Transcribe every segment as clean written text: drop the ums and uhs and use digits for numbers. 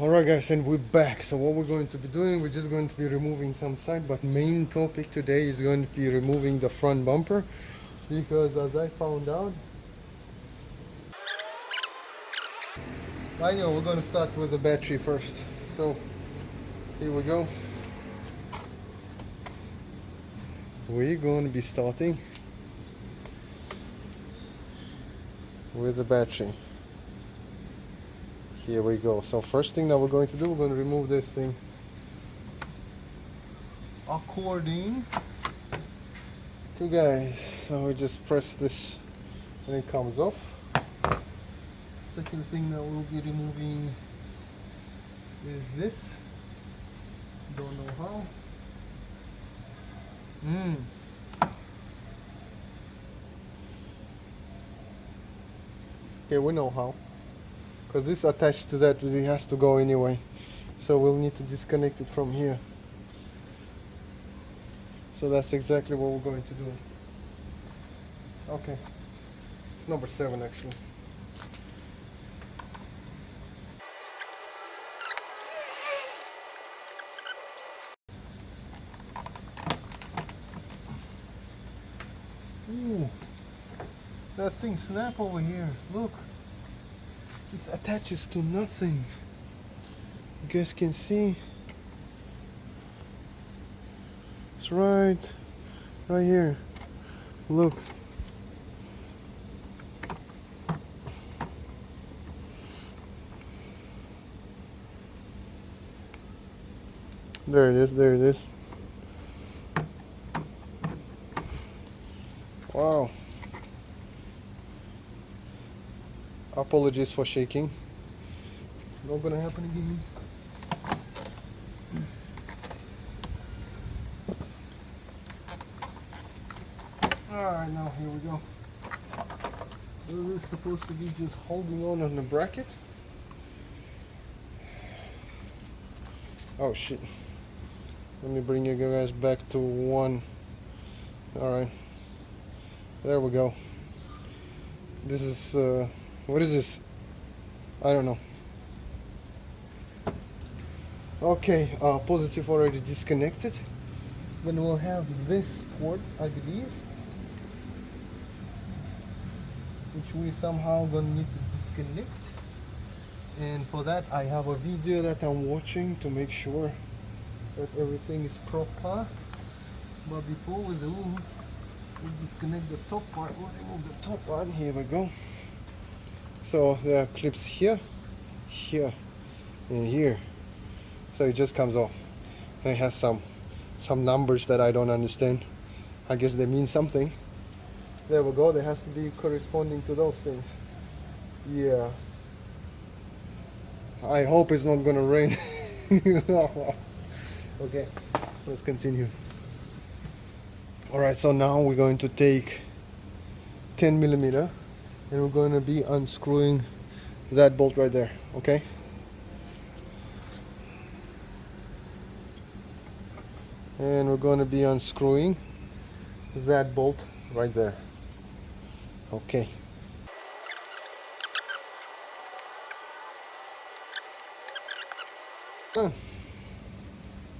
Alright guys, and we're back. So what we're going to be doing, we're just going to be removing some side, but main topic today is going to be removing the front bumper, because as I found out, I know we're going to start with the battery first. So here we go. We're going to be starting with the battery. Here we go. So first thing that we're going to do, we're going to remove this thing according to guys. So we just press this and it comes off. Second thing that we'll be removing is this. Don't know how. Okay, we know how. Because this attached to that, it has to go anyway. So we'll need to disconnect it from here. So that's exactly what we're going to do. Okay. It's number 7 actually. Ooh. That thing snap over here. Look. This attaches to nothing. You guys can see. It's right here. Look. There it is, there it is. Wow. Apologies for shaking. Not gonna happen again. Alright, now here we go. So this is supposed to be just holding on the bracket. Oh shit. Let me bring you guys back to 1. Alright. There we go. This is, what is this? I don't know. Okay, positive already disconnected. Then we'll have this port, I believe, which we somehow gonna need to disconnect. And for that I have a video that I'm watching to make sure that everything is proper. But before we do, we'll disconnect the top part. We'll remove the top part. Here we go. So there are clips here, here, and here. So it just comes off. And it has some numbers that I don't understand. I guess they mean something. There we go. There has to be corresponding to those things. Yeah. I hope it's not gonna rain. Okay, let's continue. Alright, so now we're going to take 10mm and we're going to be unscrewing that bolt right there, okay? And we're going to be unscrewing that bolt right there. Okay.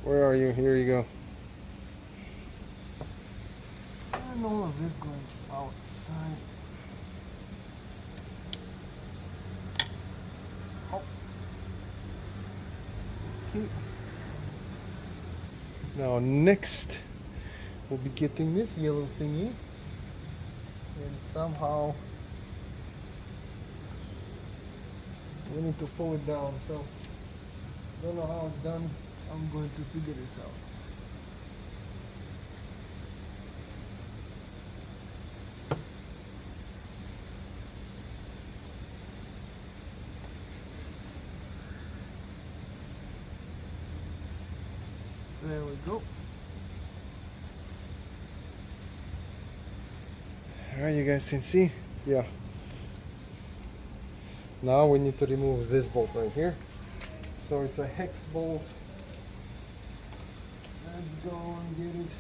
Where are you? Here you go. And all of this going outside. Oh. Okay. Now next we'll be getting this yellow thingy and somehow we need to pull it down. So don't know how it's done. I'm going to figure this out. There we go. Alright, you guys can see. Yeah. Now we need to remove this bolt right here. So it's a hex bolt. Let's go and get it.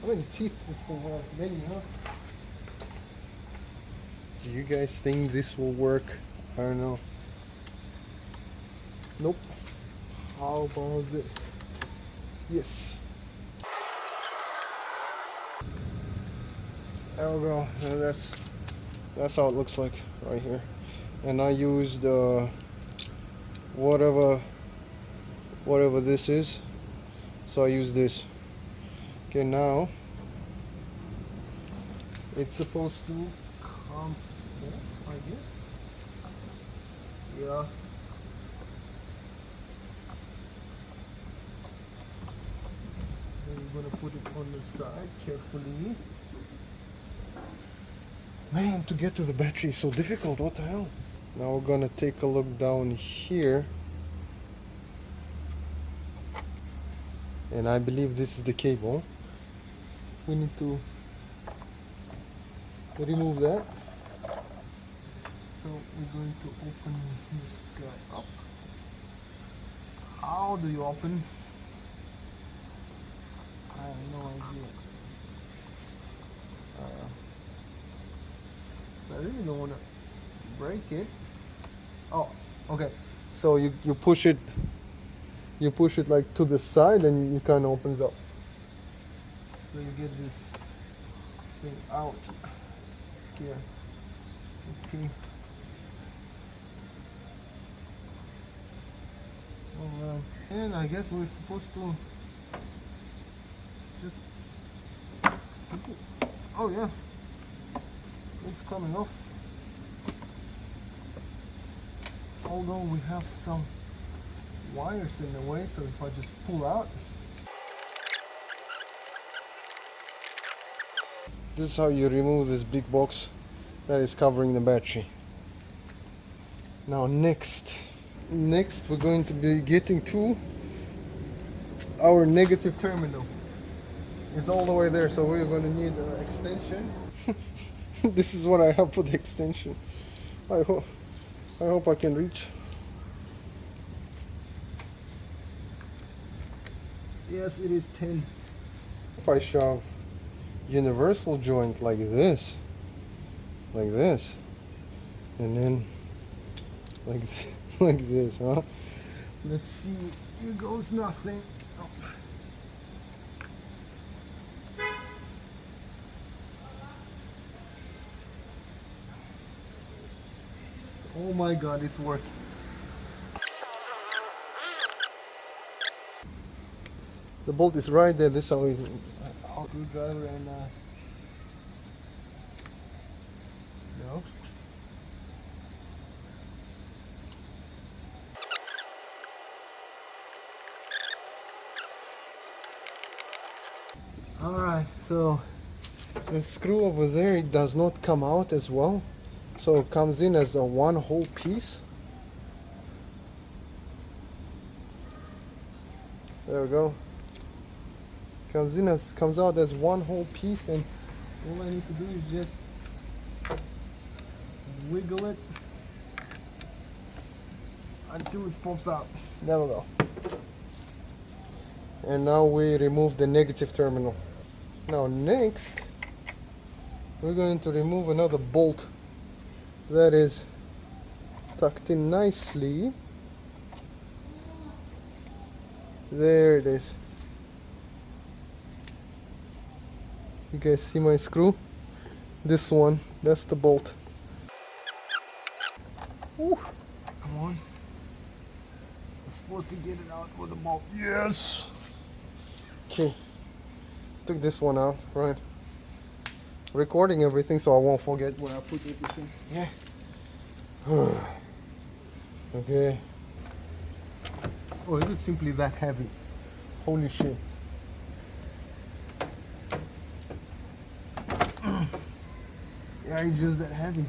How many teeth this thing has? Many, huh? Do you guys think this will work? I don't know. Nope. How about this? Yes. There we go. And that's how it looks like right here. And I used whatever this is. So I use this. Okay, now it's supposed to come off, I guess. Yeah. Then we're gonna put it on the side carefully. Man, to get to the battery is so difficult. What the hell? Now we're gonna take a look down here. And I believe this is the cable. We need to remove that. So we're going to open this guy up. How do you open? I have no idea. So I really don't want to break it. Oh, okay. So you push it. You push it like to the side, and it kind of opens up. So you get this thing out here. Okay. And I guess we're supposed to just. Oh yeah, it's coming off. Although we have some wires in the way, so if I just pull out. This is how you remove this big box that is covering the battery. Now next we're going to be getting to our negative terminal. It's all the way there, so we're going to need an extension. This is what I have for the extension. I hope I can reach. Yes, it is 10. If I shove universal joint like this, and then like like this, huh? Let's see. Here goes nothing. Oh. Oh my God, it's working. The bolt is right there. This is how we screwdriver and no. All right, so the screw over there, it does not come out as well, so it comes in as a one whole piece. There we go. Comes out as one whole piece, and all I need to do is just wiggle it until it pops out. There we go. And now we remove the negative terminal. Now next, we're going to remove another bolt that is tucked in nicely. There it is. You guys see my screw? This one, that's the bolt. Ooh, come on. I'm supposed to get it out with the bolt. Yes! Okay, took this one out, right? Recording everything so I won't forget where I put everything. Yeah. Okay. Oh, is it simply that heavy? Holy shit. Yeah, it's just that heavy.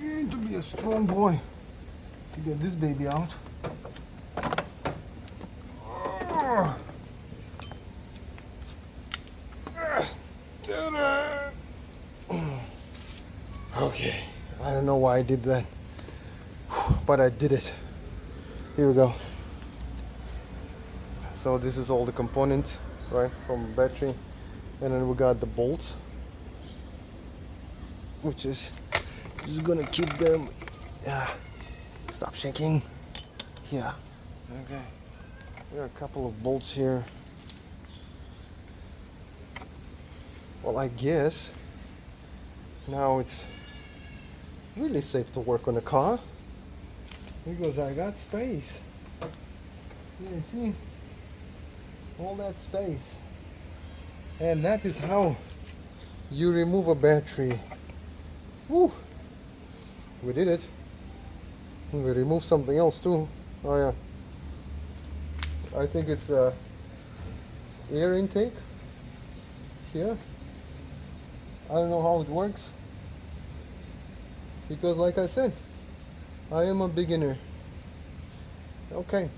You need to be a strong boy to get this baby out. Okay, I don't know why I did that, but I did it. Here we go. So this is all the components, right, from battery, and then we got the bolts, which is just gonna keep them Stop shaking. Here. Okay. There are a couple of bolts here. Well, I guess now it's really safe to work on a car because I got space. You see? All that space. And that is how you remove a battery. Woo! We did it. We removed something else too. Oh yeah. I think it's air intake here. I don't know how it works because like I said, I am a beginner. Okay.